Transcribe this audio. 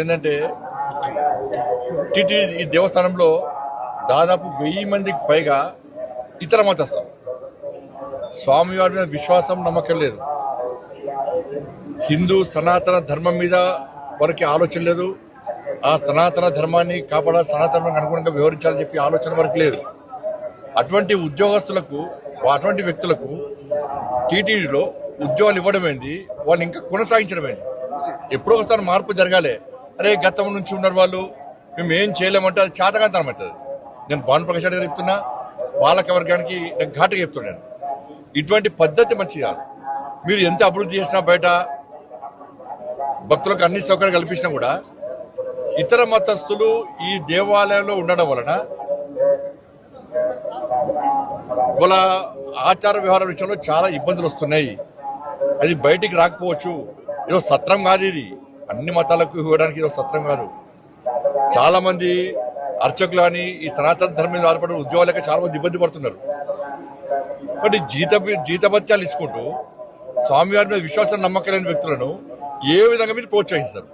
ఏంటంటే టీటీ ఈ దేవస్థానంలో దాదాపు 1000 మందికి పైగా ఇతర మతస్థులు. స్వామివారి మీద విశ్వాసం నమ్మకం లేదు. హిందూ సనాతన ధర్మం మీద వారికి ఆలోచన లేదు. ఆ సనాతన ధర్మాన్ని కాపాడాలి, సనాతన ధర్మానికి అనుగుణంగా వ్యవహరించాలని చెప్పి ఆలోచన వరకు లేదు. అటువంటి ఉద్యోగస్తులకు, అటువంటి వ్యక్తులకు టీటీడీలో ఉద్యోగాలు ఇవ్వడమైంది, వాళ్ళు ఇంకా కొనసాగించడమైంది. ఎప్పుడో ఒకసారి మార్పు జరగాలి. అరే గతం నుంచి ఉన్నారు వాళ్ళు, మేము ఏం చేయలేమంటే అది చేతకాంతనం అవుతుంది. నేను భానుప్రకాష్ గారు చెప్తున్నా, పాలక వర్గానికి నేను ఘాటుగా చెప్తున్నాను, ఇటువంటి పద్ధతి మంచిది కాదు. మీరు ఎంత అభివృద్ధి చేసినా, బయట భక్తులకు అన్ని సౌకర్యాలు కల్పించినా కూడా ఇతర మతస్థులు ఈ దేవాలయంలో ఉండడం వలన వాళ్ళ ఆచార వ్యవహార విషయంలో చాలా ఇబ్బందులు వస్తున్నాయి. అది బయటికి రాకపోవచ్చు. ఏదో సత్రం కాదు ఇది, అన్ని మతాలకు ఇవ్వడానికి ఇది సత్రం కాదు. చాలా మంది అర్చకులు అని ఈ సనాతన ధర్మం మీద ఆధారపడిన ఉద్యోగాలకి చాలా మంది ఇబ్బంది పడుతున్నారు. కాబట్టి జీతభత్యాలు ఇచ్చుకుంటూ స్వామివారి మీద విశ్వాసం నమ్మకం లేని వ్యక్తులను ఏ విధంగా మీరు ప్రోత్సహిస్తారు?